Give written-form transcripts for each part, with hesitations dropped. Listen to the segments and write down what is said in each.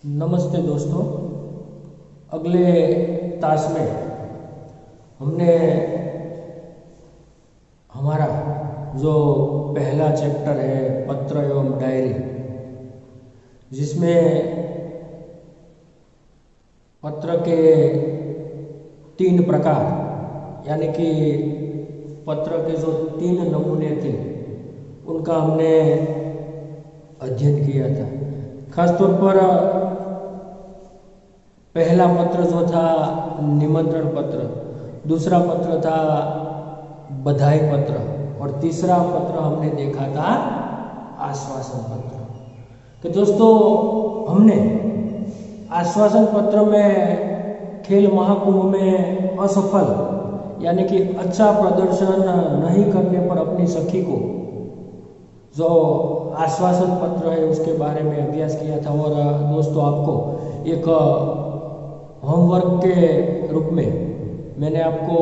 नमस्ते दोस्तों। अगले तास में हमने हमारा जो पहला चैप्टर है पत्र एवं डायरी, जिसमें पत्र के 3 प्रकार यानी कि पत्र के जो 3 नमूने थे उनका हमने अध्ययन किया था। खासतौर पर पहला पत्र जो था निमंत्रण पत्र, दूसरा पत्र था बधाई पत्र और तीसरा पत्र हमने देखा था आश्वासन पत्र। तो दोस्तों, हमने आश्वासन पत्र में खेल महाकुंभ में असफल यानी कि अच्छा प्रदर्शन नहीं करने पर अपनी सखी को जो आश्वासन पत्र है उसके बारे में अभ्यास किया था। और दोस्तों, आपको एक होमवर्क के रूप में मैंने आपको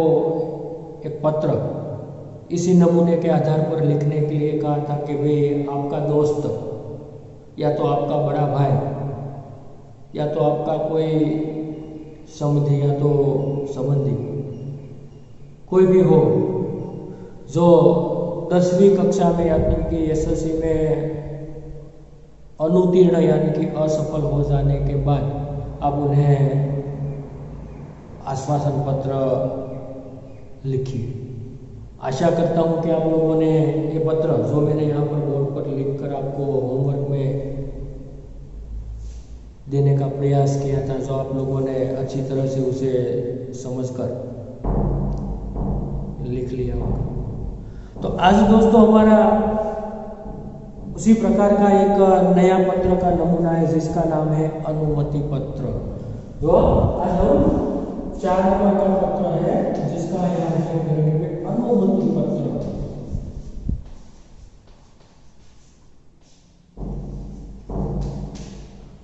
एक पत्र इसी नमूने के आधार पर लिखने के लिए कहा था कि भाई आपका दोस्त या तो आपका बड़ा भाई या तो आपका कोई समधी या तो संबंधी कोई भी हो जो 10वीं कक्षा में यानी कि एसएससी में अनुत्तीर्ण यानी कि असफल हो जाने के बाद आप उन्हें आश्वासन पत्र लिखिए। आशा करता हूं कि आप लोगों ने ये पत्र जो मैंने यहाँ पर बोर्ड पर लिखकर आपको होमवर्क में देने का प्रयास किया था, जो आप लोगों ने अच्छी तरह से उसे समझकर लिख लिया होगा। तो आज दोस्तों हमारा उसी प्रकार का एक नया पत्र का नमूना है जिसका नाम है अनुमति पत्र। जो आज हम 4 नंबर का पत्र है जिसका अनुमति पत्र।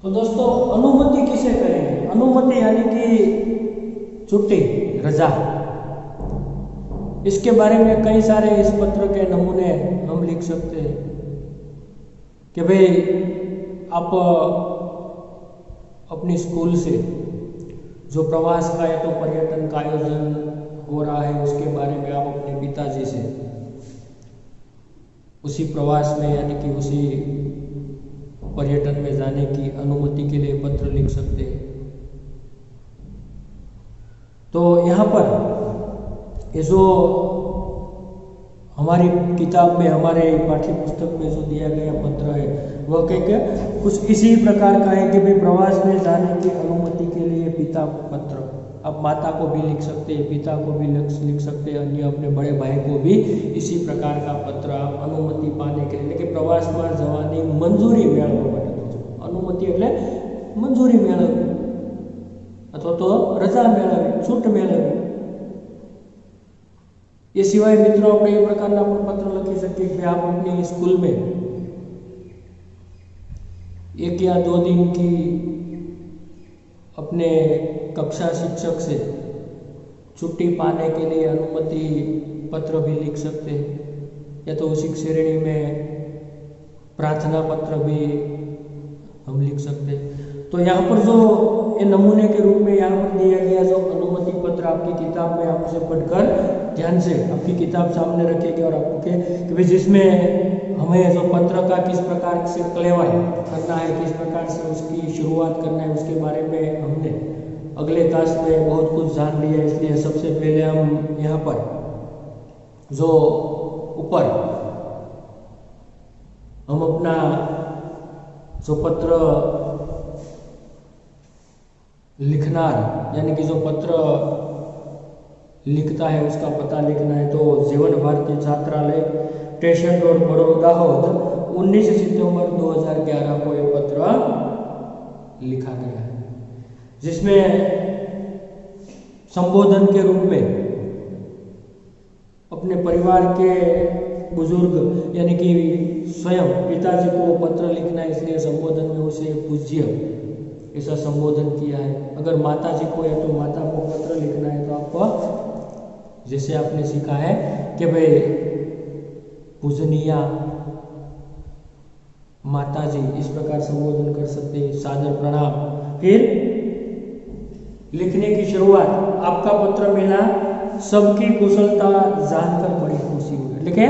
तो दोस्तों, अनुमति किसे कहेंगे? अनुमति यानी कि छुट्टी, रजा। इसके बारे में कई सारे इस पत्र के नमूने हम लिख सकते हैं कि भाई आप अपनी स्कूल से जो प्रवास का या तो पर्यटन का आयोजन हो रहा है उसके बारे में आप अपने पिताजी से उसी प्रवास में यानी कि उसी पर्यटन में जाने की अनुमति के लिए पत्र लिख सकते हैं। तो यहाँ पर ये जो हमारी किताब में, हमारे पाठ्य पुस्तक में जो दिया गया पत्र है वह क्या कुछ इसी प्रकार का है कि भाई प्रवास में जाने की अनुमति के लिए पिता पत्र। आप माता को भी लिख सकते हैं, पिता को भी लिख सकते हैं, अन्य अपने बड़े भाई को भी इसी प्रकार का पत्र आप अनुमति पाने के लिए, लेकिन प्रवास में जवानी मंजूरी मेळववा માટે अनुमति એટલે મંજૂરી મેળવવી અથવા તો રજા મેળવવી, છૂટ મેળવવી। ये सिवाय मित्रों આપણે એ પ્રકારના પણ પત્ર લખી શકીએ કે आप अपनी स्कूल में 1 या 2 दिन की अपने कक्षा शिक्षक से छुट्टी पाने के लिए अनुमति पत्र भी लिख सकते हैं, या तो उसी श्रेणी में प्रार्थना पत्र भी हम लिख सकते हैं। तो यहाँ पर जो ये नमूने के रूप में यहाँ पर दिया गया जो अनुमति पत्र आपकी किताब में आप उसे पढ़कर ध्यान से आपकी किताब सामने रखेंगे और आपको कि भाई जिसमें हमें जो पत्र का किस प्रकार से क्लेवर करना है, किस प्रकार से उसकी शुरुआत करना है, उसके बारे में हमने अगले क्लास में बहुत कुछ जान लिया। इसलिए सबसे पहले हम यहाँ पर जो ऊपर हम अपना जो पत्र लिखनार यानी कि जो पत्र लिखता है उसका पता लिखना है। तो जीवन भारती छात्रालय, स्टेशन रोड, बड़ौदा, 19 सितंबर 2011 को ये पत्र लिखा गया है, जिसमें संबोधन के रूप में अपने परिवार के बुजुर्ग यानी कि स्वयं पिताजी को पत्र लिखना है, इसलिए संबोधन में उसे पूज्य ऐसा संबोधन किया है। अगर माताजी को या तो माता को पत्र लिखना है तो आपको जैसे आपने सीखा है कि भाई पूजनीया माताजी, इस प्रकार संबोधन कर सकते हैं, सादर प्रणाम। फिर लिखने की शुरुआत, आपका पत्र मिला, सबकी कुशलता जानकर बड़ी खुशी हुई। એટલે કે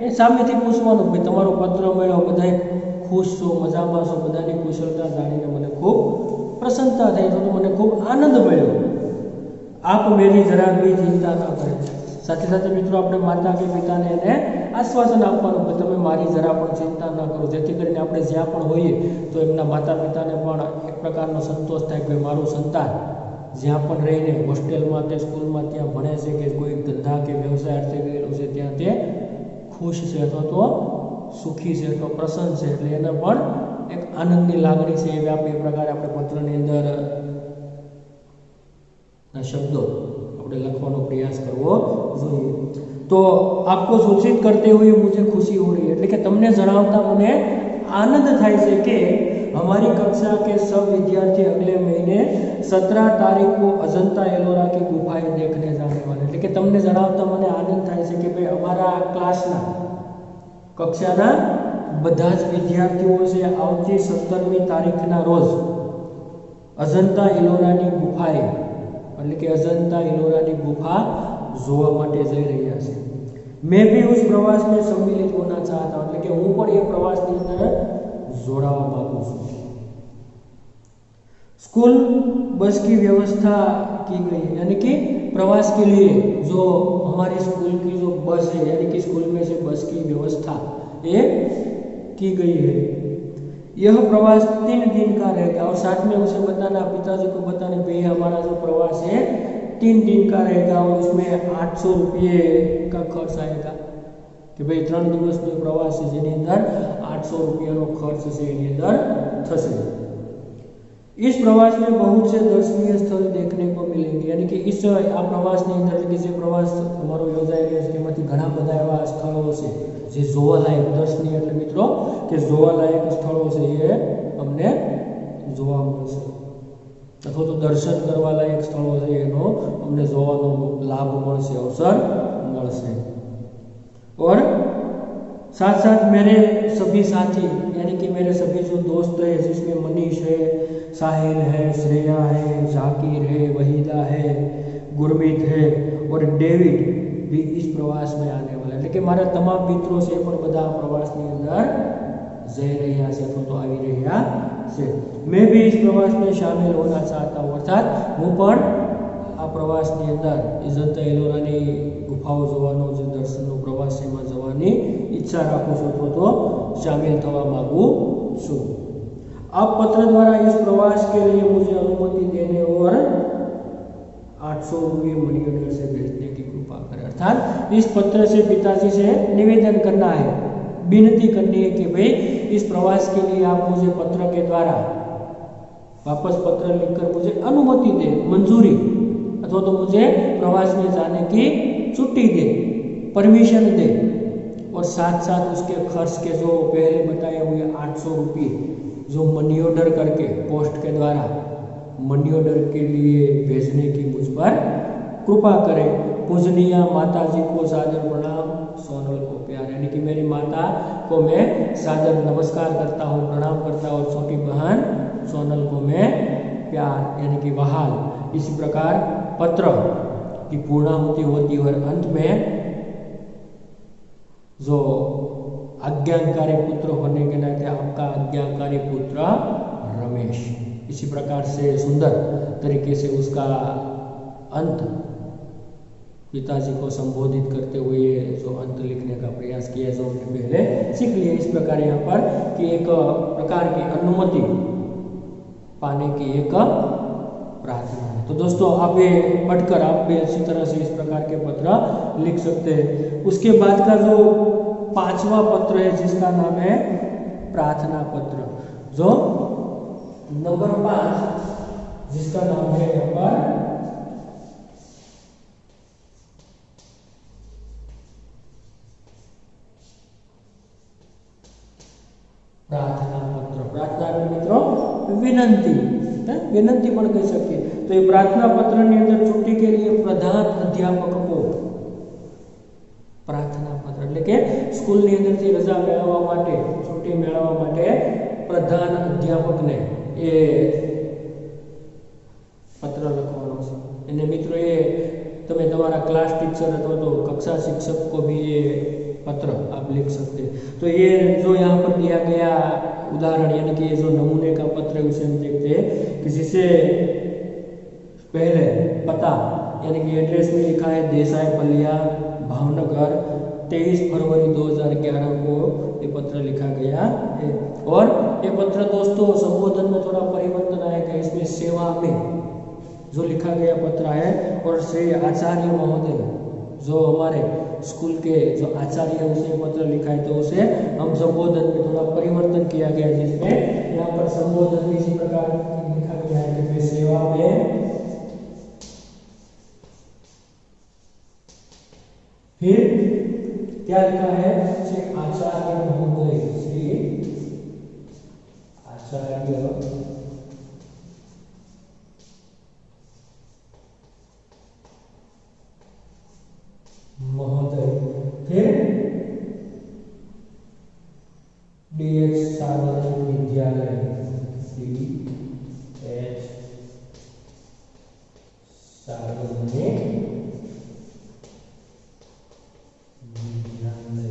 એ સામેથી પૂછવાનું કે તમારો પત્ર મળ્યો, બધાય ખુશ છો, મજામાં છો, બધાની કુશળતા જાણીને મને ખૂબ પ્રસન્નતા થઈ, તો મને ખૂબ આનંદ મળ્યો। આપ મેરી જરા भी चिंता न करें। સાથે સાથે મિત્રો આપણે માતા કે પિતાને એને આશ્વાસન આપવાનું કે તમે મારી જરા પણ ચિંતા ન કરો, જેથી કરીને આપણે જ્યાં પણ હોઈએ તો એમના માતા પિતાને પણ એક પ્રકારનો સંતોષ થાય કે મારું સંતાન જ્યાં પણ રહીને હોસ્ટેલમાં કે સ્કૂલમાં ત્યાં ભણે છે કે કોઈ ધંધા કે વ્યવસાય અર્થે ગયેલો છે ત્યાં તે ખુશ છે અથવા તો સુખી છે અથવા પ્રસન્ન છે, એટલે એને પણ એક આનંદની લાગણી છે એવી આપણે એ પ્રકારે આપણે પત્રની અંદર शब्दों આપણે લખવાનો પ્રયાસ કરવો જોઈએ। તો આપકો સૂચિત કરते हुए मुझे खुशी हो रही है, એટલે કે તમને જણાવતા મને આનંદ થાય છે કે हमारी कक्षा के सब विद्यार्थी अगले महीने 17 तारीख को अजंता एलोरा की गुफाएं देखने जाने वाले। એટલે કે તમને જણાવતા મને આનંદ થાય છે કે ભાઈ અમારા ક્લાસના કક્ષાના બધા જ વિદ્યાર્થીઓ છે આવતી 17મી તારીખના રોજ અજંતા એલોરાની ગુફાએ એટલે કે અજંતા એલોરાની ગુફા જોવા માટે જઈ રહ્યા છે। मैं भी उस प्रवास में सम्मिलित होना चाहता हूं, એટલે કે હું પણ એ પ્રવાસની અંદર જોડાવા માંગુ છું। स्कूल बस की व्यवस्था की गई है, यानी कि प्रवास के लिए जो हमारी स्कूल की जो बस है, यानी कि स्कूल में से बस की व्यवस्था ये की गई है। यह प्रवास 3 दिन का रहेगा, और साथ में उसे बताना, पिताजी को बताने पे हमारा जो प्रवास है 3 दिन का रहेगा और उसमें 800 रुपये का खर्च आएगा कि भाई 3 दिवसનો પ્રવાસ છે જેની અંદર 800 રૂપિયાનો ખર્ચ છે એની અંદર થશે। इस प्रवास में बहुत से दर्शनीय स्थल देखने को मिलेंगे, यानी कि इस आ प्रवासની અંદર કે જે પ્રવાસ અમારો યોજાઈ રહ્યો છે તેમાંથી ઘણા બધા એવા સ્થળો છે જે જોવાલાયક, દર્શનીય એટલે મિત્રો કે જોવાલાયક સ્થળો છે એ અમને જોવા મળશે અથવા તો દર્શન કરવા લાયક સ્થળો છે એનો અમને જોવાનો લાભ મળશે, અવસર મળશે। और साथ साथ मेरे सभी साथी, यानी कि मेरे सभी जो दोस्त है जिसमें मनीष है, साहिल है, श्रेया है, जाकिर है, वहीदा है, गुरमीत है और डेविड भी इस प्रवास में आने वाला है। એટલે કે મારા તમામ મિત્રો છે પણ બધા પ્રવાસની અંદર જઈ રહ્યા છે અથવા તો આવી રહ્યા છે। मैं भी इस प्रवास में शामिल होना चाहता हूं, अर्थात હું પણ આ પ્રવાસની અંદર અજંતા એલોરાની ગુફાઓ જોવાનો જે દર્શનનો પ્રવાસ છે એમાં જવાની ઈચ્છા રાખું છું અથવા તો શામિલ થવા માંગુ છું। आप पत्र द्वारा इस प्रवास के लिए मुझे अनुमति देने और 800 रुपये मनी ऑर्डर से भेजने की कृपा करें। अर्थात इस पत्र से पिताजी से निवेदन करना है, विनती करनी है कि भाई इस प्रवास के लिए आप मुझे पत्र के द्वारा वापस पत्र लिखकर मुझे अनुमति दे, मंजूरी अथवा तो मुझे प्रवास में जाने की छुट्टी दे, परमिशन दे, और साथ साथ उसके खर्च के जो पहले बताए हुए 800 रुपये जो मनी ऑर्डर करके पोस्ट के द्वारा मनी ऑर्डर के लिए भेजने की मुझ पर कृपा करें। पूजनीय माता जी को सादर प्रणाम, सोनल को प्यार, यानी कि मेरी माता को मैं सादर नमस्कार करता हूँ, प्रणाम करता हूँ, और छोटी बहन सोनल को मैं प्यार यानी कि बहाल। इसी प्रकार पत्र की पूर्णाहुति होती है और अंत में जो आज्ञाकारी पुत्र होने के नाते आपका आज्ञाकारी पुत्र रमेश, इसी प्रकार से सुंदर तरीके से उसका अंत पिताजी को संबोधित करते हुए जो अंत लिखने का प्रयास किया जो हमने पहले सीख लिया। इस प्रकार यहाँ पर कि एक प्रकार की अनुमति पाने की एक प्रार्थना है। तो दोस्तों आप ये पढ़कर आप भी अच्छी तरह से इस प्रकार के पत्र लिख सकते हैं। उसके बाद का जो 5वां पत्र है जिसका नाम है प्रार्थना पत्र, जो नंबर 5 जिसका नाम है यहाँ पर प्रार्थना पत्र। प्रार्थना मित्रों विनंती, विनंती पण कही सके तो ये प्रार्थना पत्र ની અંદર छुट्टी के लिए प्रधान अध्यापक को प्रार्थना पत्र એટલે કે સ્કૂલની અંદરથી રજા મેળવવા માટે छुट्टी मेळववा माटे प्रधान अध्यापकने ए पत्र लखवानो छे। अने मित्रों ए तमे तमारा क्लास टीचर अथवा तो कक्षा शिक्षक को भी ये पत्र आप लिख सकते हैं। तो ये जो यहाँ पर दिया गया उदाहरण यानी कि ये जो नमूने का पत्र है उसे हम देखते हैं कि जिसे पहले पता यानी कि एड्रेस में लिखा है देसाई पलिया भावनगर 23 फरवरी 2011 को ये पत्र लिखा गया है। और ये पत्र दोस्तों संबोधन में थोड़ा परिवर्तन आएगा, इसमें सेवा में जो लिखा गया पत्र है और श्री आचार्य महोदय जो हमारे स्कूल के जो आचार्य है उसे पत्र लिखा है, तो उसे हम संबोधन में थोड़ा परिवर्तन किया गया जिसमें यहाँ पर संबोधन इसी प्रकार लिखा गया है कि सेवा में फिर क्या लिखा है श्री आचार्य महोदय, श्री आचार्य महोदय, फिर डीएच सार्वजनिक विद्यालय डीएच सार्वजनिक विद्यालय।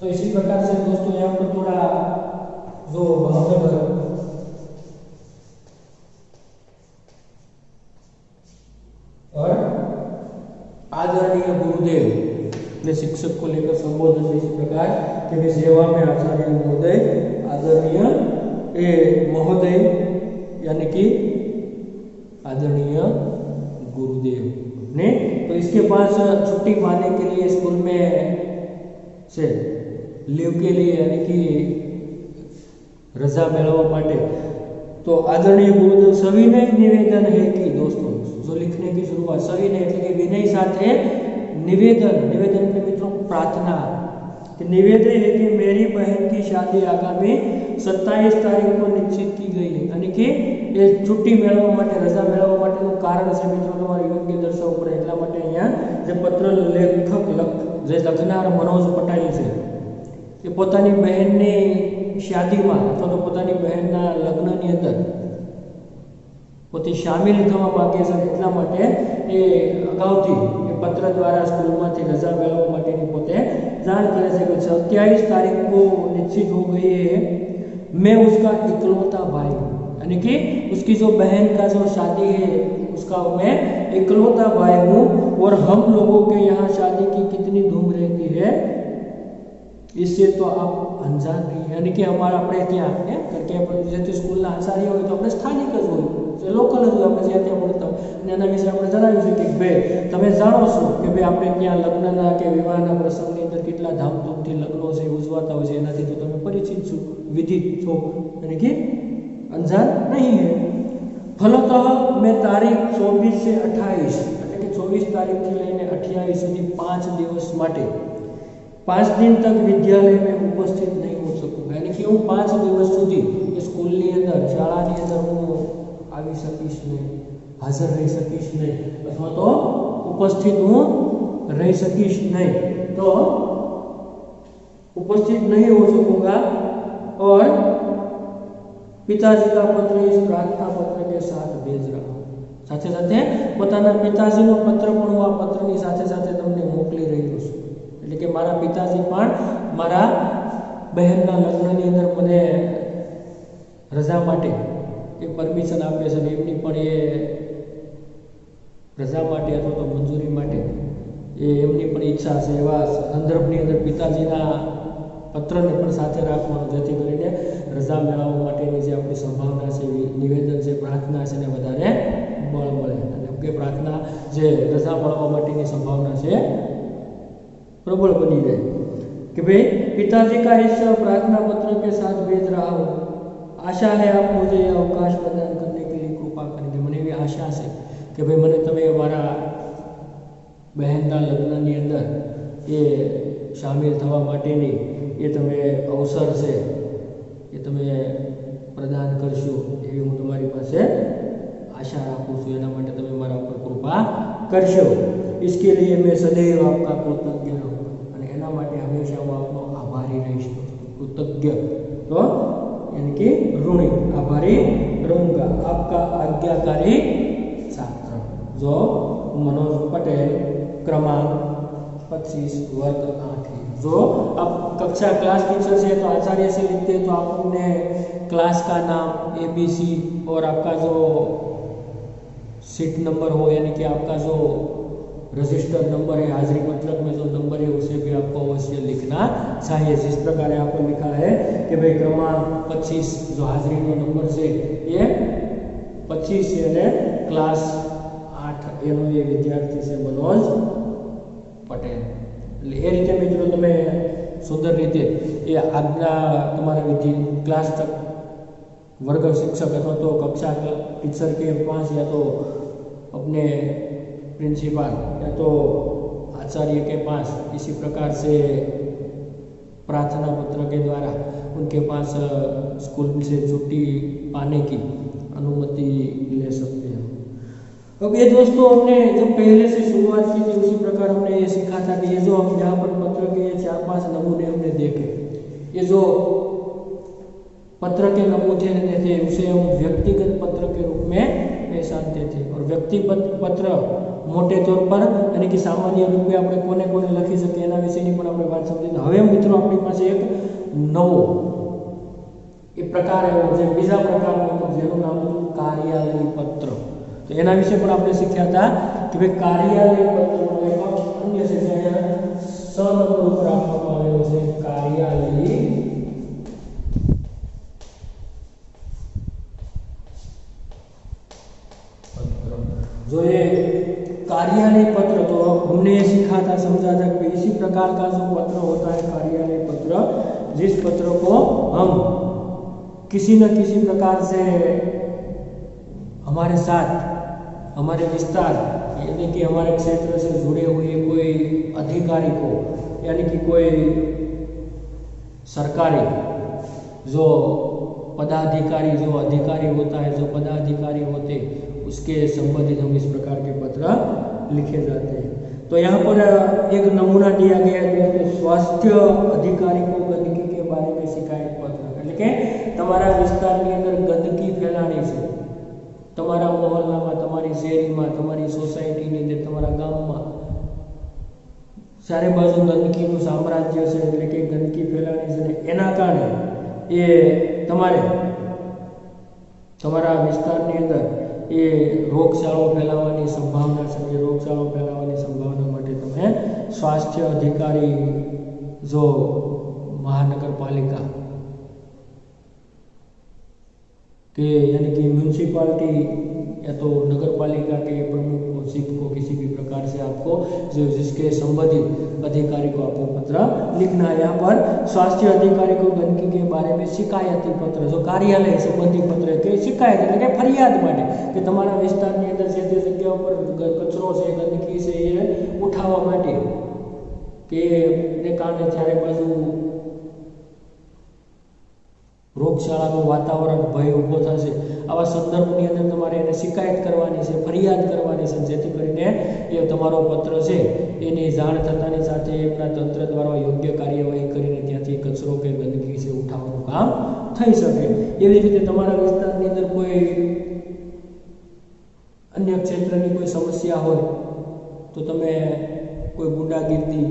तो इसी प्रकार से दोस्तों यहाँ पर थोड़ा जो भावनगर और आदरणीय गुरुदेव ने शिक्षक को लेकर संबोधन इसी प्रकार कि सेवा में आचार्य महोदय आदरणीय महोदय यानी कि आदरणीय गुरुदेव ने। तो इसके पास छुट्टी पाने के लिए स्कूल में से लीव के लिए यानी कि रजा मेळववा माटे तो आदरणीय गुरुदेव सविनय निवेदन है कि दोस्तों जो लिखने की शुरुआत सविनय એટલે કે વિનય સાથે निवेदन के मित्रों प्रार्थना कि निवेदन है कि मेरी बहन की शादी आगामी 27 तारीख को निश्चित की गई है। यानी कि ये छुट्टी मेळववा माटे रजा मेळववा माटेનું કારણ છે મિત્રો તમારે યોગ્ય દર્શાવવું પડે એટલા માટે અહીંયા જે પત્ર લેખક જે લખનાર મનોજ પટેલ છે એ પોતાની બહેનની શાદીમાં અથવા તો પોતાની બહેનના લગ્નની અંદર પોતે શામિલ થવા માંગે છે એટલા માટે એ અગાઉથી એ પત્ર દ્વારા સ્કૂલમાંથી રજા મેળવવા માટેની પોતે જાણ કરે છે કે 27 तारीख को निश्चित हो गई है, मैं उसका इकलौता भाई यानी कि उसकी जो बहन का जो शादी है उसका मैं इकलौता भाई हूँ और हम लोगों के यहाँ शादी की कितनी धूम रहती है इससे तो आप अनजान नहीं। यानी कि हमारा अपने ત્યાં करके આપણે જે સ્કૂલના આચાર્ય હોય તો આપણે સ્થાનિક જ હોય જે લોકલ જ હોય આપણે જ્યાં ત્યાં ભણતા હોય અને એના વિશે આપણે જણાવ્યું છે કે ભાઈ તમે જાણો છો કે ભાઈ આપણે ત્યાં લગ્નના કે વિવાહના પ્રસંગની અંદર કેટલા ધામધૂમથી લગ્નો છે ઉજવાતા હોય છે એનાથી તો તમે પરિચિત છો વિદિત છો यानी कि अनजान नहीं है। फलतः मैं तारीख 24 से 28 એટલે કે 24 તારીખથી લઈને 28 સુધી 5 દિવસ માટે 5 दिन तक विद्यालय में उपस्थित नहीं हो सकूंगा। यानी कि हूँ 5 दिवस सुधी स्कूल अंदर शाला अंदर हूँ આવી શકીશ નહીં, હાજર રહી શકીશ નહીં અથવા તો ઉપસ્થિત હું રહી શકીશ નહીં, તો उपस्थित नहीं हो सकूंगा और पिताजी का पत्र इस प्रार्थना पत्र के साथ भेज रहा हूँ। साथे साथे પોતાના પિતાજીનો પત્ર પણ હું આ પત્રની સાથે સાથે તમને મોકલી રહ્યો છું। એટલે કે મારા પિતાજી પણ મારા બહેનના લગ્નની અંદર મને રજા માટે એ પરમિશન આપે છે, એમની પણ એ રજા માટે અથવા તો મંજૂરી માટે એ એમની પણ ઈચ્છા છે। એવા સંદર્ભની અંદર પિતાજીના પત્રને પણ સાથે રાખવાનું જેથી કરીને રજા મેળવવા માટેની જે આપણી સંભાવના છે નિવેદન છે પ્રાર્થના છે એને વધારે બળ મળે અને કે પ્રાર્થના જે રજા મળવા માટેની સંભાવના છે प्रबल बनी गए कि भाई पिताजी का इस प्रार्थना पत्र के साथ भेज रहा हूँ, आशा है आप मुझे यह अवकाश प्रदान करने के लिए कृपा करेंगे। મને એવી આશા છે કે ભાઈ મને તમે મારા બહેનના લગ્નની અંદર એ શામિલ થવા માટેની એ તમે અવસર છે એ તમે પ્રદાન કરશો એવી હું તમારી પાસે આશા રાખું છું, એના માટે તમે મારા ઉપર કૃપા કરશો। इसके लिए मैं सदैव आपका कृतज्ञ रहूँगा અને એના માટે હંમેશા હું આપનો આભારી રહીશ। कृतज्ञ तो यानी कि ऋणी, आभारी रहूंगा। आपका आज्ञाकारी छात्र जो मनोज पटेल, क्रमांक 25 वर्ग 8 है। जो आप कक्षा क्लास टीचर से तो आचार्य से लिखते हैं तो आप अपने क्लास का नाम ABC और आपका जो सीट नंबर हो यानी कि आपका जो रजिस्टर्ड नंबर है, हाजिरी पत्रक में जो नंबर है उसे भी आपको अवश्य लिखना चाहिए। जिस प्रकार यहाँ पर लिखा है कि भाई क्रमांक 25 जो हाजिरी का नंबर से ये 25 यानी क्लास 8 એનો એ વિદ્યાર્થી છે મનોજ પટેલ। એટલે એ રીતે મિત્રો તમે સુંદર રીતે એ આજના તમારા ક્લાસ वर्ग शिक्षक अथवा तो कक्षा टीचर के पास या तो अपने प्रिंसिपल या तो आचार्य के पास इसी प्रकार से प्रार्थना पत्र के द्वारा उनके पास स्कूल से छुट्टी पाने की अनुमति ले सकते हैं। अब ये दोस्तों हमने जब पहले से शुरुआत की थी उसी प्रकार हमने ये सीखा था कि ये जो हम यहाँ पर पत्र के 4-5 नमूने हमने देखे, ये जो पत्र के नमूने थे उसे हम व्यक्तिगत पत्र के रूप में पहचानते थे। और व्यक्तिगत पत्र मोटे तौर पर यानी कि सामान्य रूप में આપણે કોને કોને લખી શકીએ એના વિશેની પણ આપણે વાત સમજી। હવે મિત્રો આપણી પાસે એક નવો એ પ્રકાર આવ્યો છે, બીજા પ્રકારનો જેનું નામ હતું કાર્યાલય પત્ર। તો એના વિશે પણ આપણે શીખ્યા હતા કે ભાઈ કાર્યાલય પત્રનો એક અન્ય છે જે સ નંબર ઉપર આપવામાં આવેલો છે કાર્યાલય जो ये कार्यालय पत्र, तो हमने ये सीखा था, समझा था कि इसी प्रकार का जो पत्र होता है कार्यालय पत्र, जिस पत्र को हम किसी न किसी प्रकार से हमारे साथ हमारे विस्तार यानी कि हमारे क्षेत्र से जुड़े हुए कोई अधिकारी को यानी कि कोई सरकारी जो पदाधिकारी जो अधिकारी होता है, जो पदाधिकारी होते उसके संबंधित हम इस प्रकार के पत्र लिखे जाते हैं। तो यहाँ पर एक नमूना दिया गया है दोस्तों, स्वास्थ्य अधिकारी को गंदगी के बारे में शिकायत पत्र, એટલે કે તમારા વિસ્તારની અંદર ગંદકી ફેલાણી છે, તમારા મહોલ્લામાં, તમારી શેરીમાં, તમારી સોસાયટીની અંદર, તમારા ગામમાં ચારે બાજુ ગંદકીનું સામ્રાજ્ય છે, એટલે કે ગંદકી ફેલાણી છે ને એના કારણે એ તમારા વિસ્તારની અંદર ये रोगचाळो फैलावानी संभावना है। रोगचाळो फैलावानी संभावना माटे तमे स्वास्थ्य अधिकारी जो महानगरपालिका के यानी कि म्यूनिसिपालिटी या तो नगरपालिका के प्रमुख को, चीफ को, किसी भी प्रकार से आपको जो जिसके संबंधित अधिकारी को आपको पत्र लिखना है। यहाँ पर स्वास्थ्य अधिकारी को गंदगी के बारे में शिकायती पत्र जो कार्यालय संबंधी पत्र के शिकायत એટલે કે ફરિયાદ માટે કે તમારા વિસ્તારની અંદર જે તે જગ્યા ઉપર કચરો છે, ગંદકી છે એ ઉઠાવવા માટે કે એને કારણે ચારે બાજુ રોગચાળાનું વાતાવરણ ભય ઊભો થશે, આવા સંદર્ભની અંદર તમારે એને શિકાયત કરવાની છે, ફરિયાદ કરવાની છે, જેથી કરીને એ તમારો પત્ર છે એની જાણ થતાની સાથે આપણા તંત્ર દ્વારા યોગ્ય કાર્યવાહી કરીને ત્યાંથી કચરો કે ગંદકી છે ઉઠાવવાનું કામ થઈ શકે। એવી રીતે તમારા વિસ્તારની અંદર કોઈ अन्य क्षेत्रनी कोई समस्या हो तो तमे कोई गुंडागिर्दी,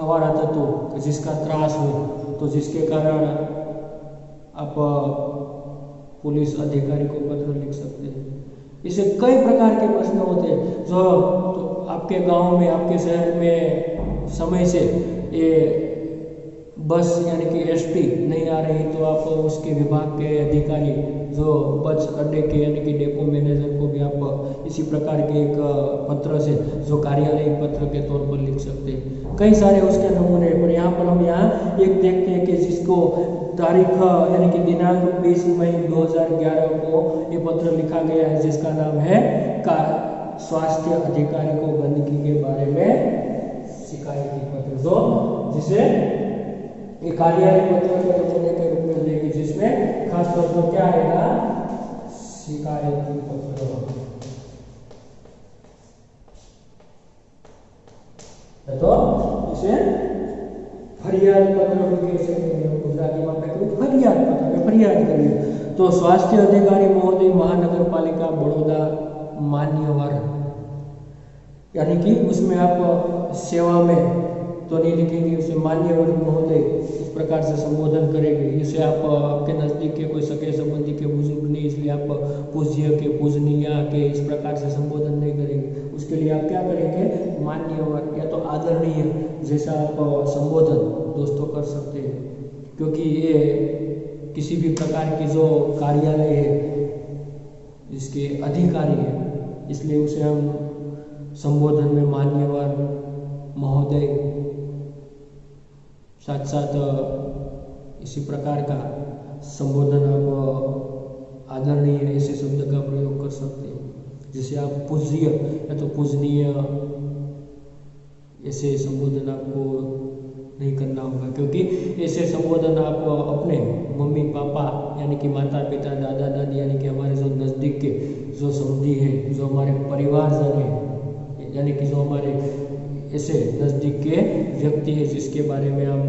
आवारा तत्व जिसका त्रास हो तो जिसके कारण आप पुलिस अधिकारी को पत्र लिख सकते हैं। इसे कई प्रकार के प्रश्न होते हैं जो तो आपके गांव में, आपके शहर में समय से ये बस यानी कि एसटी नहीं आ रही तो आप उसके विभाग के अधिकारी जो बस अड्डे के यानी कि डेपो मैनेजर को भी आप इसी प्रकार के एक पत्र से जो कार्यालय पत्र के तौर पर लिख सकते हैं। कई सारे उसके नमूने पर यहाँ पर हम यहाँ एक देखते हैं कि जिसको तारीख यानी कि दिनांक 20 मई 2011 को ये पत्र लिखा गया है जिसका नाम है स्वास्थ्य अधिकारी को गंदगी के बारे में शिकायती पत्र, जो जिसे ये कार्यालय पत्र के नमूने के रूप में लेगी, जिसमें खास तौर पर क्या आएगा शिकायती पत्र। तो इसे ફરિયાદ પત્ર મૂકે છે ગુજરાતીમાં આપણે કહ્યું ફરિયાદ પત્ર ફરિયાદ કરીએ તો स्वास्थ्य अधिकारी महोदय महानगरपालिका बड़ौदा मान्यवर यानी कि उसमें आप सेवा में तो नहीं लिखेंगे, उसे मान्यवर महोदय इस प्रकार से संबोधन करेंगे। इसे आप आपके नज़दीक के कोई सगे संबंधी के बुजुर्ग नहीं, इसलिए आप पूज्य के पूजनीय के इस प्रकार से संबोधन नहीं करेंगे। उसके लिए आप क्या करेंगे, मान्यवर या तो आदरणीय जैसा आप संबोधन दोस्तों कर सकते हैं, क्योंकि ये किसी भी प्रकार की जो कार्यालय है इसके अधिकारी है, इसलिए उसे हम संबोधन में मान्यवर महोदय साथ साथ इसी प्रकार का संबोधन आप आदरणीय ऐसे शब्द का प्रयोग कर सकते हैं। जैसे आप पूज्य या तो पूजनीय ऐसे संबोधन आपको नहीं करना होगा, क्योंकि ऐसे संबोधन आप अपने मम्मी पापा यानी कि माता पिता दादा दादी यानी कि हमारे जो नज़दीक के जो समधी है, जो हमारे परिवारजन है, यानी कि जो हमारे ऐसे नज़दीक के व्यक्ति है जिसके बारे में हम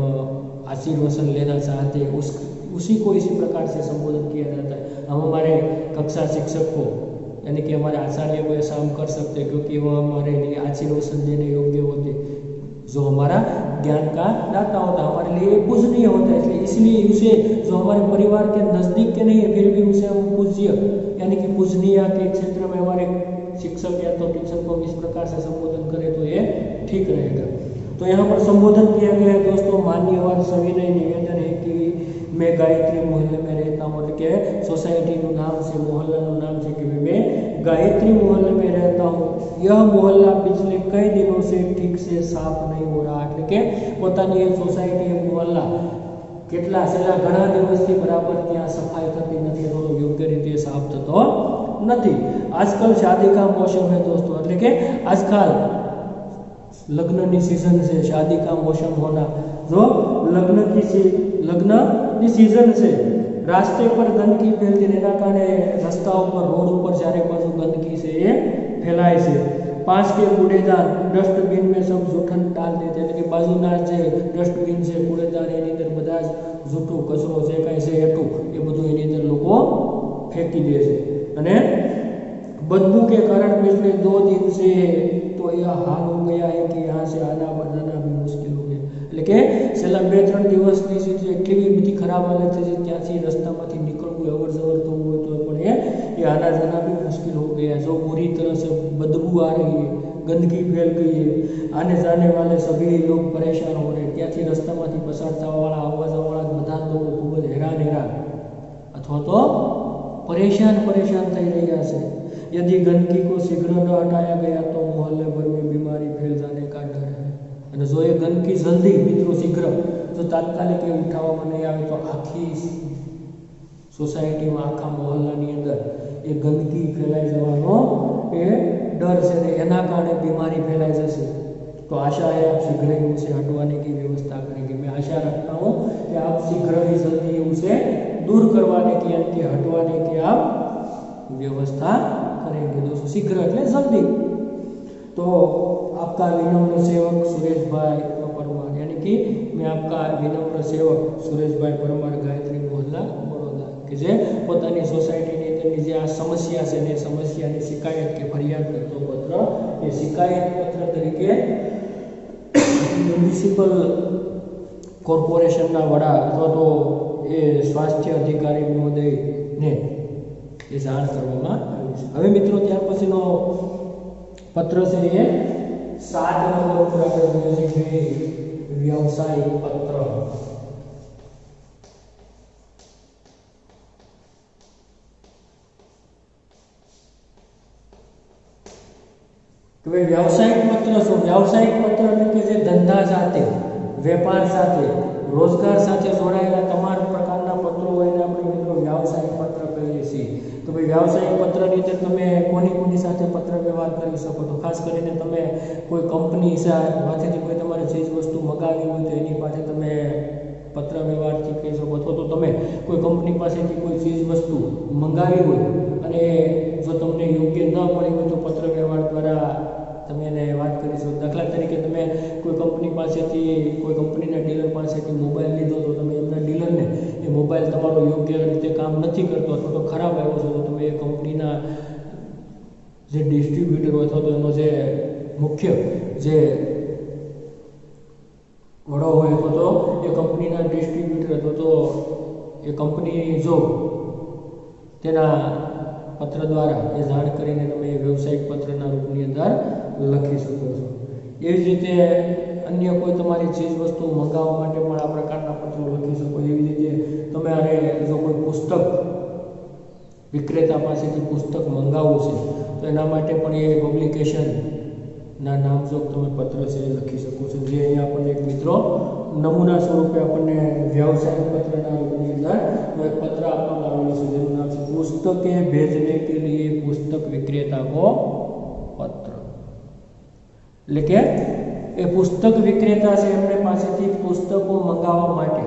आशीर्वचन लेना चाहते हैं, उसी को इसी प्रकार से संबोधन किया जाता है। हम हमारे कक्षा शिक्षक को यानी कि हमारे आचार्य को ऐसा हम कर सकते हैं, क्योंकि वो हमारे लिए आशीर्वचन देने योग्य होते, जो हमारा ज्ञान का दाता होता है, हमारे लिए पूजनीय होता है। इसलिए उसे जो हमारे परिवार के नज़दीक के नहीं है फिर भी उसे हम पूज्य यानी कि पूजनीय के क्षेत्र में हमारे शिक्षक या तो टीचर को इस प्रकार से संबोधन करें तो ये ठीक रहेगा। तो यहाँ पर संबोधन किया गया है दोस्तों, मान्यवर सविनय निवेदन है कि मैं गायत्री मोहल्ले में रहता हूँ, के सोसाइटी नाम से मोहल्ला नाम से कि मैं गायत्री मोहल्ले में रहता हूँ। यह मोहल्ला पिछले कई दिनों से ठीक से साफ नहीं हो रहा, એટલે કે પોતાની સોસાયટી મોહલ્લા કેટલા છેલ્લા ઘણા દિવસથી બરાબર ત્યાં સફાઈ થતી નથી, થોડો યોગ્ય રીતે સાફ થતો નથી। આજકાલ शादी का मौसम है दोस्तों, એટલે કે આજકાલ લગ્નની सीजन से शादी का मौसम होना, जो लग्न की सीजन से रास्ते पर गंदगी फैलती रहना कारणे रस्ताओं पर रोड पर चारे बाजू गंदगी से ये फैलाय છે। पास के कूड़ेदान डस्टबिन में सब जूठन डाल देते, એટલે કે બાજુના જે ડસ્ટબિન છે કૂડેદાન એની અંદર બધા જૂઠું કચરો જે કાંઈ છે એટું એ બધું એની અંદર લોકો ફેંકી દે છે। અને बदबू के कारण पिछले 2 दिन से तो यह हाल हो गया है कि यहाँ से आना जाना भी मुश्किल हो गया, એટલે કે છેલ્લા 2-3 દિવસની સ્થિતિ એટલી બધી ખરાબ હાલત છે ત્યાંથી રસ્તામાંથી નીકળવું અવર જવર થવું હોય તો પણ ये आना जाना भी मुश्किल हो गया है। जो बुरी तरह से बदबू आ रही है, गंदगी फैल गई है, आने जाने वाले सभी लोग परेशान हो रहे हैं। ત્યાંથી રસ્તામાંથી પસાર થવાવાળા આવવા જવાવાળા બધા લોકો ખૂબ જ હેરાન અથવા તો परेशान થઈ રહ્યા છે। यदि गंदगी को शीघ्र न हटाया गया तो मोहल्ले भर में बीमारी फैल जाने का डर है। અને જો એ ગંદકી જલ્દી મિત્રો शीघ्र જો તાત્કાલિક ઉઠાવવામાં નહીં આવે તો આખી સોસાયટીમાં આખા મોહલ્લાની અંદર એ ગંદકી ફેલાઈ જવાનો એ ડર છે ને એના કારણે बीमारी फैलाई जैसे। तो आशा है आप शीघ्र ही उसे हटवाने की व्यवस्था करेंगे। मैं आशा रखता हूँ कि आप शीघ्र ही जल्दी उसे दूर करवाने की यानी कि हटवाने की आप व्यवस्था करेंगे दोस्तों। शीघ्र એટલે जल्दी। तो आपका विनम्र सेवक सुरेश भाई परमार, यानी कि मैं आपका विनम्र सेवक सुरेश भाई परमार गायत्री मोहल्ला बड़ौदा કે જે પોતાની સોસાયટીની અંદરની જે આ સમસ્યા છે ને સમસ્યાની શિકાયત કે ફરિયાદ કરતો પત્ર એ શિકાયત પત્ર તરીકે મ્યુનિસિપલ કોર્પોરેશનના વડા અથવા તો એ સ્વાસ્થ્ય અધિકારી મહોદયને એ જાણ કરવામાં આવી છે। હવે મિત્રો ત્યાર પછીનો પત્ર છે એ 7 નંબર પર આપણે જોઈએ છીએ વ્યવસાયિક પત્ર। તો વ્યવસાયિક પત્ર શું? વ્યવસાયિક પત્ર એટલે કે જે ધંધા સાથે, વેપાર સાથે, રોજગાર સાથે જોડાયેલા તમામ પ્રકારના પત્રો હોય ને આપણે મિત્રો વ્યવસાયિક પત્ર કહીએ છીએ। તો ભાઈ વ્યવસાયિક પત્રની અંદર તમે કોની સાથે પત્ર વ્યવહાર કરી શકો? તો ખાસ કરીને તમે કોઈ કંપની પાસેથી કોઈ તમારે ચીજ વસ્તુ મગાવી હોય તો એની પાસે તમે પત્ર વ્યવહારથી કહી શકો, અથવા તો તમે કોઈ કંપની પાસેથી કોઈ ચીજ વસ્તુ મંગાવી હોય અને જો તમને યોગ્ય ન મળી હોય તો પત્ર વ્યવહાર દ્વારા તમે એને વાત કરી શકો। દાખલા તરીકે તમે कोई कंपनी पासेथी कोई कंपनीना डीलर पासेथी मोबाइल लीधो तो तमे एमना डीलरने ए मोबाइल तमारो योग्य रीते काम नहीं करतो अथवा तो खराब आव्यो छे तो तमे ए कंपनीना जे डिस्ट्रीब्यूटर हो अथवा तो एनो जे मुख्य जे वडो होय अथवा तो ए कंपनीना डिस्ट्रीब्यूटर अथवा तो ए कंपनी जो तेना पत्र द्वारा ए जाण करीने तमे व्यावसायिक पत्रना रूपनी अंदर लखी शको छो। एवी रीते अन्य कोई तमारी चीज वस्तु मंगाववा माटे पण आ प्रकारना पત્રો लखी शको। एवी रीते तमे आरे जो कोई पुस्तक विक्रेता पासेथी पुस्तक मंगावવું છે तो एना माटे पण ए पब्लिकेशन ना नामजोग तमे पत्र से लखी शको छो। जे अहींया आपणे एक मित्रो नमूना स्वरूपे आपणे व्यावसायिक पत्रना रूपनी अंदर एक पत्र आपवामां आवेलो छे जेनुं नाम छे पुस्तके भेजने के लिए पुस्तक विक्रेता को पत्र। એટલે કે એ પુસ્તક વિક્રેતા છે એમને પાસેથી પુસ્તકો મંગાવવા માટે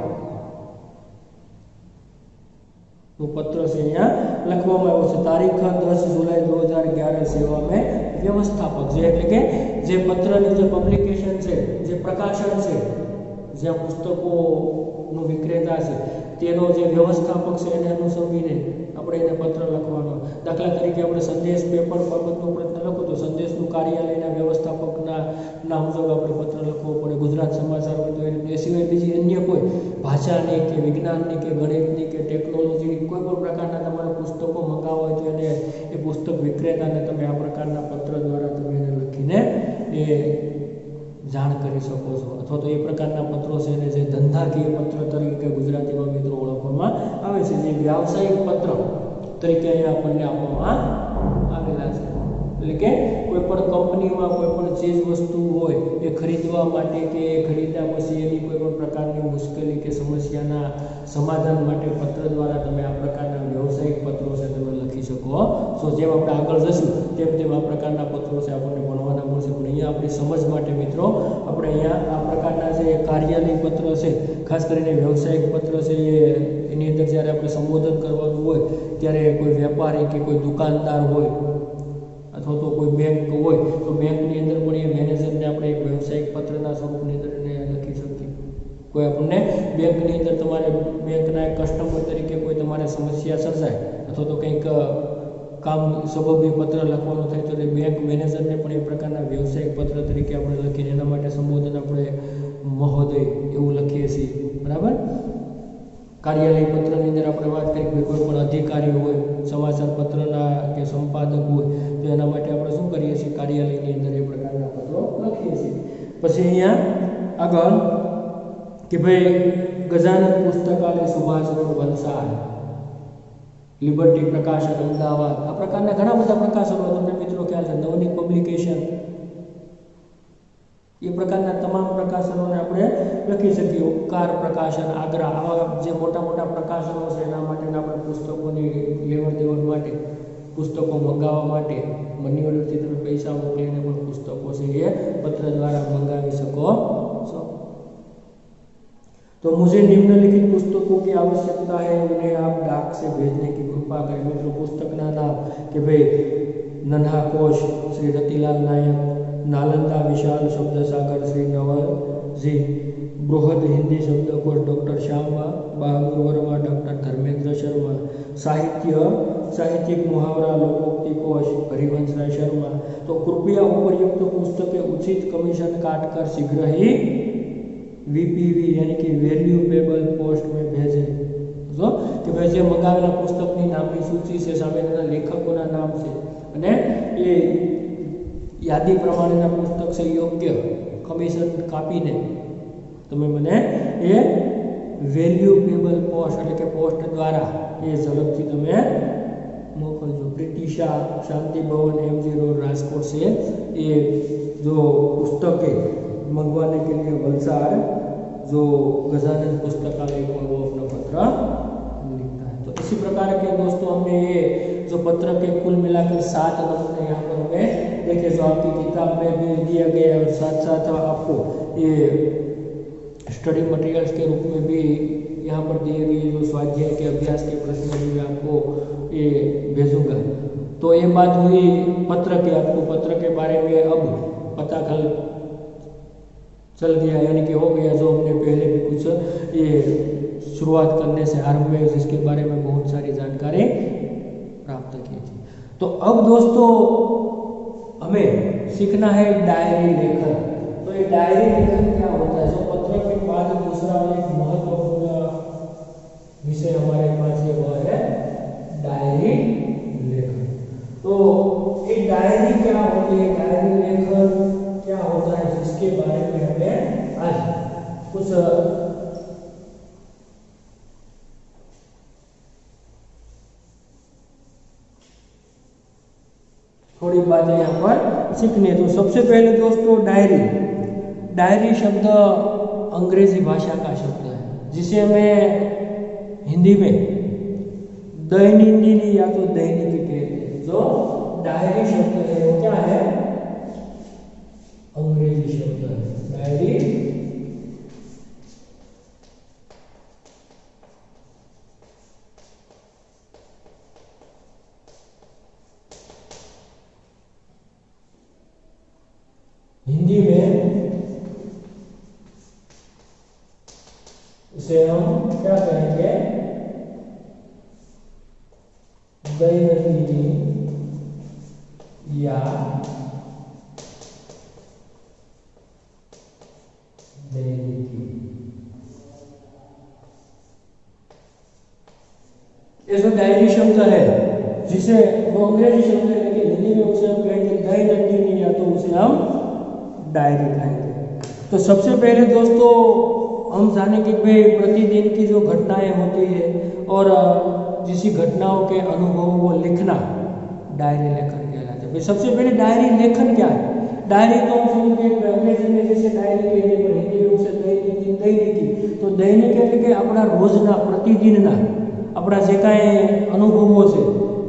तो पत्र से અહીંયા લખવામાં આવ્યો છે તારીખ 10 जुलाई 2011 सेवा में व्यवस्थापक जे એટલે કે જે પત્રની જે પબ્લિકેશન છે જે પ્રકાશન છે જે પુસ્તકોનો વિક્રેતા છે તેનો જે વ્યવસ્થાપક છે એને અનુસંધીને આપણે એને પત્ર લખવાનો। દાખલા તરીકે આપણે સંદેશ પેપર બાબતનો પ્રશ્ન લખો તો સંદેશનું કાર્યાલયના વ્યવસ્થાપકના નામજોગ આપણે પત્ર લખવો પડે। ગુજરાત સમાચાર હોય તો એ સિવાય બીજી अन्य કોઈ ભાષાની કે વિજ્ઞાનની કે ગણિતની કે ટેકનોલોજીની કોઈ પણ પ્રકારના તમારા પુસ્તકો મંગાવવા હોય તો એને એ પુસ્તક વિક્રેતાને તમે આ પ્રકારના પત્ર દ્વારા તમે એને લખીને એ જાણ કરી શકો છો। અથવા તો એ પ્રકારના પત્રો છે એને જે ધંધાકીય પત્ર તરીકે ગુજરાતીમાં મિત્રો ઓળખવામાં આવે છે જે વ્યાવસાયિક પત્ર તરીકે અહીંયા આપણને આપવામાં આવેલા છે। એટલે કે કોઈ પણ કંપનીમાં કોઈ પણ ચીજ વસ્તુ હોય એ ખરીદવા માટે કે એ ખરીદ્યા પછી એની કોઈ પણ પ્રકારની મુશ્કેલી કે સમસ્યાના સમાધાન માટે પત્ર દ્વારા તમે આ પ્રકારના વ્યવસાયિક પત્રો છે તમે લખી શકો છો। જેમ આપણે આગળ જશું તેમ તેમ આ પ્રકારના પત્રો છે આપણને ભણવાના મળશે પણ અહીંયા આપણી સમજ માટે મિત્રો આપણે અહીંયા આ પ્રકારના જે કાર્યાલય પત્ર છે ખાસ કરીને વ્યવસાયિક પત્ર છે એની અંદર જ્યારે આપણે સંબોધન કરવાનું હોય ત્યારે કોઈ વેપારી કે કોઈ દુકાનદાર હોય अथवा तो कोई बैंक हो तो बैंक अंदर पण ए मैनेजर ने आपणे एक व्यावसायिक पत्रना स्वरूपनी अंदर ने लखी शकीए। कोई आपने बैंक नी अंदर तमारे बैंकना एक कस्टमर तरीके कोई तमारे समस्या सर्जाय अथवा तो कंईक काम सबबी पत्र लखवानुं थाय तो बैंक मैनेजर ने पण ए प्रकारना व्यावसायिक पत्र तरीके आपणे लखीने एना माटे संबोधन आपणे महोदय एवुं लखीए छीए बराबर। कार्यालय पत्रनी अंदर આપણે વાત કરી કે કોઈ પણ અધિકારી હોય સમાચાર પત્રના કે સંપાદક હોય તો એના માટે આપણે શું કરીએ છીએ કાર્યાલયની અંદર એ પ્રકારના પત્રો લખીએ છીએ। પછી અહીંયા આગળ કે ભાઈ ગજાનંદ પુસ્તકાલય સુભાષ રોડ વલસાડ લિબર્ટી પ્રકાશન અમદાવાદ આ પ્રકારના ઘણા બધા પ્રકાશનો તમને મિત્રો ખ્યાલ છે નવનીત પબ્લિકેશન ये प्रकारना तमाम प्रकाशनों આપણે લખી શકીએ। ઉપકાર પ્રકાશન આગ્રા આવા જે મોટા મોટા પ્રકાશનો છે એના માટેના આપણે પુસ્તકોની લેવડ દેવડ માટે પુસ્તકો મંગાવવા માટે મની ઓર્ડરથી તમે પૈસા મોકલીને પણ પુસ્તકો છે એ પત્ર દ્વારા મંગાવી શકો છો। तो मुझे निम्नलिखित पुस्तकों की आवश्यकता है उन्हें आप डाक से भेजने की कृपा करें। मित्रों पुस्तकना नाम कि भाई नन्हा कोश श्री रतिलाल नायक, नालंदा विशाल शब्द सागर श्री नवल जी, बृहद हिंदी शब्दकोश डॉक्टर श्याम बहादुर वर्मा, डॉक्टर धर्मेंद्र शर्मा, साहित्यिक मुहावरा लोकोक्ति कोश हरिवंश राय शर्मा। तो कृपया उपयुक्त पुस्तकें उचित कमीशन काटकर शीघ्र ही वीपीवी यानी कि वेल्यूएबल पोस्ट में भेजें। जो कि भाई जे मंगावेला पुस्तकनी नामनी सूची से सामेना लेखकोना नाम से અને એ યાદી પ્રમાણેના પુસ્તક છે યોગ્ય કમિશન કાપીને તમે મને એ વેલ્યુએબલ પોસ્ટ એટલે કે પોસ્ટ દ્વારા એ ઝડપથી તમે મોકલજો। પ્રિટિશા શાંતિ ભવન એમજી રોડ રાજકોટ से ये जो पुस्तकें मंगवाने के लिए वलसाड़ जो गजानंद पुस्तकालय को वो अपना पत्र लिखता है। तो इसी प्रकार के दोस्तों हमने ये जो पत्र के कुल मिलाकर 7 नमूने यहाँ पर हमें देखे जो आपकी किताब में भी दिया गया है और साथ साथ आपको ये स्टडी मटेरियल्स के रूप में भी यहाँ पर दिए गए जो स्वाध्याय के अभ्यास के प्रश्न भी मैं आपको ये भेजूंगा। तो ये बात हुई पत्र की, आपको पत्र के बारे में अब पता चल गया, यानी कि हो गया, जो हमने पहले भी कुछ ये शुरुआत करने से आरंभ में जिसके बारे में बहुत सारी जानकारी प्राप्त की थी। तो अब दोस्तों हमें सीखना है डायरी लेखन। तो ये डायरी लेखन क्या होता है? जो पत्र के बाद दूसरा एक महत्वपूर्ण विषय हमारे पास है वह है डायरी लेखन। तो ये डायरी क्या होती है, डायरी लेखन क्या होता है, जिसके बारे में हमें आज कुछ थोड़ी बातें यहाँ पर सीखनी है। तो सबसे पहले दोस्तों डायरी शब्द अंग्रेजी भाषा का शब्द है, जिसे हमें हिंदी में दैनंदिनी या तो दैनिकी कहते हैं। जो डायरी शब्द है वो क्या है? अंग्रेजी शब्द है डायरी। हिंदी में इसे हम क्या कहेंगे? दैनंदिनी या दैनिकी। ये जो डायरी शब्द है, जिसे वो अंग्रेजी शब्द है लेकिन हिंदी में उसे हम कहेंगे दैनंदिनी या तो उसे हम डायरी कहेंगे। तो सबसे पहले दोस्तों हम जानेंगे कि भाई प्रतिदिन की जो घटनाएं होती है और जिस घटनाओं के अनुभवों को लिखना डायरी लेखन कहलाता है। सबसे पहले डायरी लेखन क्या है? डायरी तो हम समझेंगे अंग्रेजी में जैसे डायरी कहते हैं, पर हिंदी में उसे दैनिकी। तो दैनिक એટલે કે આપણા રોજના પ્રતિદિનના આપણા જે કાંઈ અનુભવો છે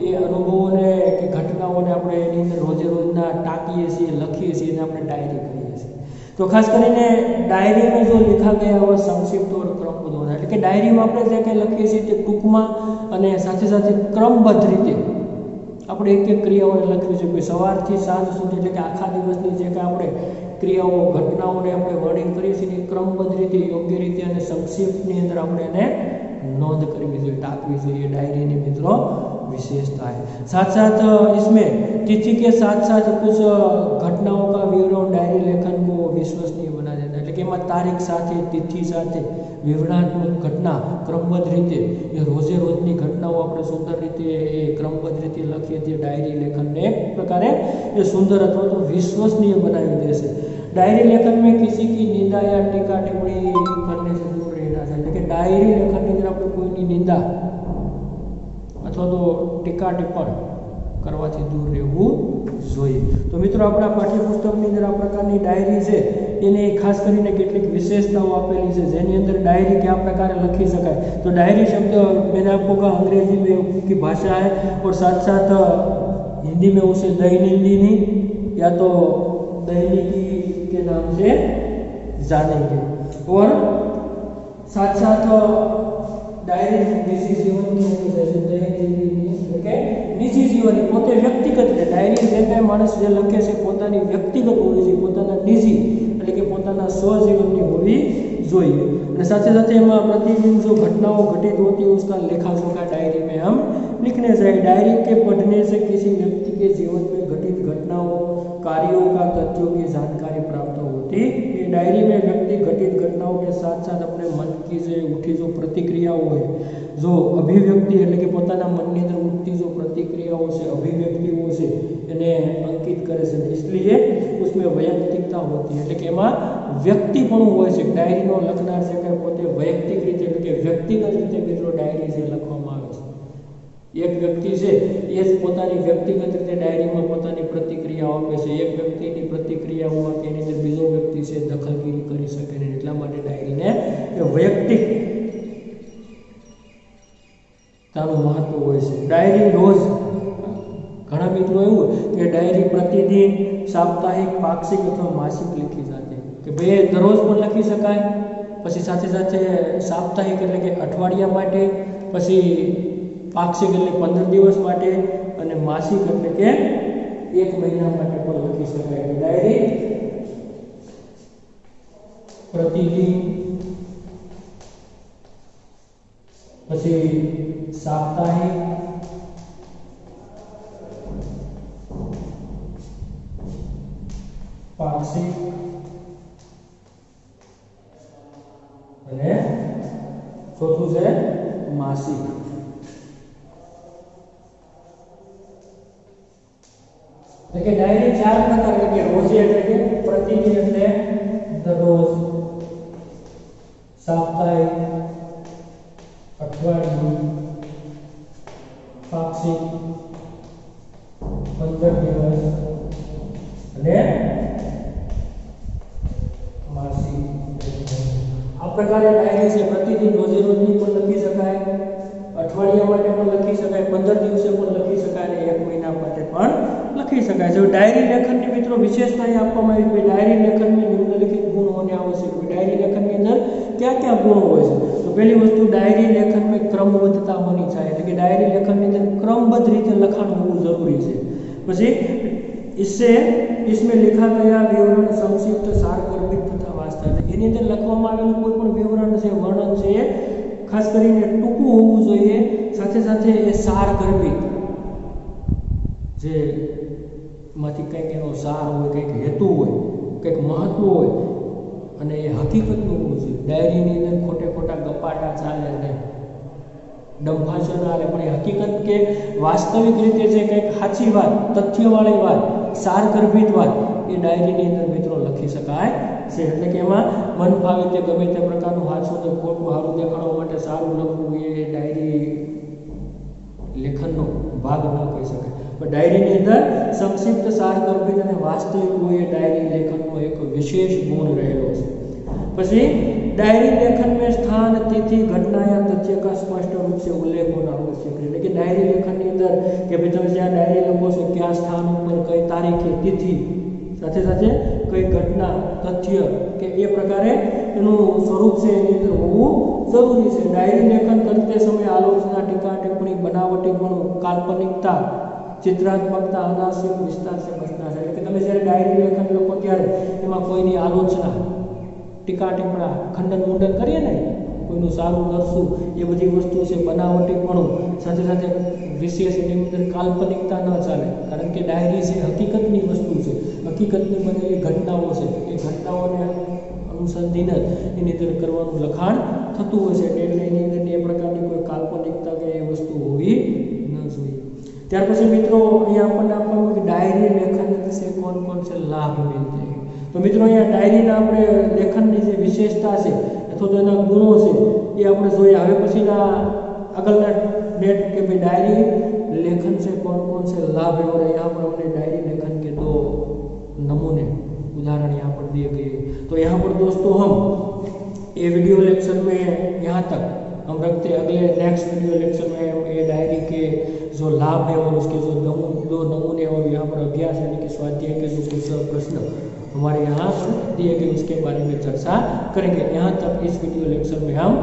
એ અનુભવોને કે ઘટનાઓને આપણે એની અંદર રોજે રોજના टाकीए છીએ, લખીએ છીએ અને આપણે डायरी કહીએ છીએ। तो खास કરીને डायरी में जो लिखा गया हुआ संक्षिप्त और क्रमबद्ध होता है, એટલે કે ડાયરીમાં આપણે જે કંઈ લખીએ છીએ તે ટૂંકમાં અને સાથે સાથે ક્રમબદ્ધ રીતે આપણે એક એક ક્રિયાઓને લખવી છે। કોઈ સવારથી સાંજ સુધી એટલે કે આખા દિવસની જે કાંઈ આપણે ક્રિયાઓ ઘટનાઓને આપણે વર્ણન કરીએ છીએ એ ક્રમબદ્ધ રીતે યોગ્ય રીતે અને સંક્ષિપ્તની અંદર આપણે એને नोंद करनी चाहिए, टाकनी चाहिए। डायरी ने मित्रों विशेषता है। साथ साथ इसमें तिथि के साथ साथ कुछ घटनाओं का विवरण डायरी लेखन को विश्वसनीय बना देता है। એટલે એમાં તારીખ સાથે तिथि સાથે વિવરણાત્મક ઘટના ક્રમબદ્ધ રીતે એ રોજે રોજની ઘટનાઓ આપણે સુંદર રીતે એ ક્રમબદ્ધ રીતે લખીએ છીએ। डायरी लेखनને એક પ્રકારે એ સુંદર અથવા તો વિશ્વસनीय બનાવી દેશે। डायरी लेखन में किसी की निंदा या टीका टिप्पणी करने से दूर रहना चाहिए। એટલે કે डायरी लेखन ની અંદર આપણે કોઈની નિંદા અથવા તો ટીકા ટિપ્પણ કરવાથી દૂર રહેવું જોઈએ। તો મિત્રો આપણા પાઠ્યપુસ્તકની અંદર આ પ્રકારની डायरी છે એને ખાસ કરીને કેટલીક વિશેષતાઓ આપેલી છે, જેની અંદર डायरी क्या प्रकार લખી શકાય। तो डायरी शब्द मैंने आपको कहा अंग्रेजी में की भाषा है और साथ साथ हिंदी में उसे दैनंदिनी या तो दैनिकी के नाम से जानेंगे। और साथ साथ डायरी निजी जीवन की निजी जीवन પોતે વ્યક્તિગત डायरी જે કાંઈ માણસ જે લખે છે પોતાની વ્યક્તિગત હોવી જોઈએ, પોતાના નિજી એટલે કે પોતાના સ્વજીવનની હોવી જોઈએ। અને સાથે સાથે એમાં प्रतिदिन जो घटनाओं घटित होती है उसका लेखा जोखा डायरी में हम लिखने चाहिए। डायरी के पढ़ने से किसी व्यक्ति के जीवन में घटित घटनाओं, कार्यों का तथ्यों की जानकारी प्राप्त होती है। डायरी में व्यक्ति घटित घटनाओं के साथ साथ अपने मन की जो उठी जो प्रतिक्रियाओं है, जो अभिव्यक्ति એટલે કે પોતાના મનની અંદર ઉઠતી जो प्रतिक्रियाओं से अभिव्यक्तिओं से એને અંકિત કરે છે। इसलिए उसमें वैयक्तिकता होती है, એટલે કે એમાં વ્યક્તિપણું હોય છે। ડાયરીનો લખનાર છે કે પોતે વૈયક્તિક રીતે એટલે કે વ્યક્તિગત રીતે મિત્રો ડાયરી છે લખવામાં આવે છે। એક વ્યક્તિ છે એ જ પોતાની વ્યક્તિગત રીતે ડાયરીમાં પોતાની પ્રતિક્રિયાઓ આપે છે। એક વ્યક્તિની પ્રતિક્રિયાઓ આપે એની અંદર બીજો વ્યક્તિ છે દખલગીરી કરી શકે નહીં, એટલા માટે ડાયરીને એ વૈયક્તિક તાનું મહત્વ હોય છે। डायरी रोज ઘણા મિત્રો એવું કે डायरी प्रतिदिन साप्ताहिक पाक्षिक अथवा मासिक लिखी जाती है કે બે દરરોજ પણ લખી શકાય, પછી સાથે સાથે સાપ્તાહિક એટલે કે અઠવાડિયા માટે, પછી પાક્ષિક એટલે 15 દિવસ માટે અને માસિક એટલે કે 1 મહિના માટે પણ લખી શકાય। डायरी प्रतिदिन, પછી સાપ્તાહિક, પાક્ષિક અને ચોથું છે માસિક. એટલે કે ડાયરી ચાર પ્રકાર, એટલે કે રોજે એટલે કે પ્રતિદિન એટલે દરરોજ, સાપ્તાહિક, અઠવાડિયું, પાક્ષિક 15 દિવસ અને માસિક. આ પ્રકારે ડાયરી છે પ્રતિદિન રોજે રોજની પણ લખી શકાય, અઠવાડિયા માટે પણ લખી શકાય, 15 દિવસે પણ લખી શકાય અને 1 મહિના માટે પણ લખી શકાય. જો ડાયરી લેખનની મિત્રો વિશેષતા એ આપવામાં આવી છે, ડાયરી લેખનની નિમ્નલિખિત ગુણ હોने आवश्यक है. ડાયરી લેખનની અંદર क्या क्या गुण હોય છે? તો પહેલી વસ્તુ, ડાયરી લેખન में क्रमबद्धता होनी चाहिए, એટલે કે ડાયરી લેખનની અંદર ક્રમબદ્ધ રીતે લખાણ હોવું જરૂરી છે. પછી इससे इसमें लिखा गया विवरण संक्षिप्त, सारगर्भित तथा वास्तविक. એની અંદર લખવામાં આવેલું કોઈ પણ વિવરણ છે, વર્ણન છે, એ ખાસ કરીને ટૂંકું હોવું જોઈએ, સાથે સાથે એ સારગર્ભિત, જે માંથી કંઈક એનો સાર હોય, કંઈક હેતુ હોય, કંઈક મહત્વ હોય અને એ હકીકતનું હોવું જોઈએ. ડાયરીની અંદર ખોટે ખોટા ગપાટા ચાલે નહીં, ડંફાસો ના હાલે, પણ એ હકીકત કે વાસ્તવિક રીતે જે કંઈક સાચી વાત, તથ્યવાળી વાત, સારગર્ભિત વાત એ ડાયરીની અંદર મિત્રો લખી શકાય છે. એટલે કે એમાં મન ફાવે તે ગમે તે પ્રકારનું સાચું ને ખોટું સારું દેખાડવા માટે સારું લખવું એ ડાયરી લેખનનો ભાગ ન કહી શકાય. પણ ડાયરીની અંદર સંક્ષિપ્ત, સારગર્ભિત અને વાસ્તવિક હોય એ ડાયરી લેખનનો એક વિશેષ ગુણ રહેલો છે. પછી डायरी लेखन में स्थान, तिथि, घटना या तथ्य का स्पष्ट रूप से उल्लेख होना आवश्यक है. એટલે કે ડાયરી લેખનની અંદર કે ભાઈ તમે જ્યાં ડાયરી લખો છો કયા સ્થાન ઉપર, કઈ તારીખે, તિથિ, સાથે સાથે કઈ ઘટના, તથ્ય કે એ પ્રકારે એનું સ્વરૂપ છે એની અંદર હોવું જરૂરી છે. ડાયરી લેખન કરते समय आलोचना, टीका, टिप्पणी, बनावटीपणું, કાલ્પનિકતા, ચિત્રાત્મકતા, અનાવશ્યક વિસ્તાર से बचना है. એટલે કે તમે જ્યારે ડાયરી લેખન લખો ત્યારે એમાં કોઈની આલોચના, ટીકા ટિપ્પણા, ખંડન મુંડન કરીએ ને, કોઈનું સારું નરસું, એ બધી વસ્તુ છે, બનાવટીપણું, સાથે સાથે વિશેષ એની અંદર કાલ્પનિકતા ન ચાલે. કારણ કે ડાયરી છે હકીકતની વસ્તુ છે, હકીકતની બનેલી ઘટનાઓ છે, એ ઘટનાઓને અનુસંધીને એની અંદર કરવાનું લખાણ થતું હોય છે. એટલે એની અંદર એ પ્રકારની કોઈ કાલ્પનિકતા કે એ વસ્તુ હોવી ન જોઈએ. ત્યાર પછી મિત્રો અહીંયા આપણને આપવાનું કે ડાયરી લેખન से कौन कौन से लाभ मिलते हैं. तो મિત્રો અહીંયા ડાયરીના આપણે લેખનની જે વિશેષતા છે અથવા તો એના ગુણો છે એ આપણે જોઈએ. હવે પછીના આગળના नेट के भाई डायरी लेखन से कौन कौन से लाभ है, और यहाँ पर हमने डायरी लेखन के 2 नमूने उदाहरण यहाँ पर दिए गए. तो यहाँ पर दोस्तों हम ये वीडियो लेक्चर में यहाँ तक हम रखते हैं. अगले नेक्स्ट वीडियो लेक्चर में हम ये डायरी के जो लाभ है और उसके जो 2 नमूने और यहाँ पर अभ्यास यानी कि स्वाध्याय के जो कुछ प्रश्न हमारे यहाँ दिए गए उसके बारे में चर्चा करेंगे. यहाँ तक इस वीडियो लेक्चर में हम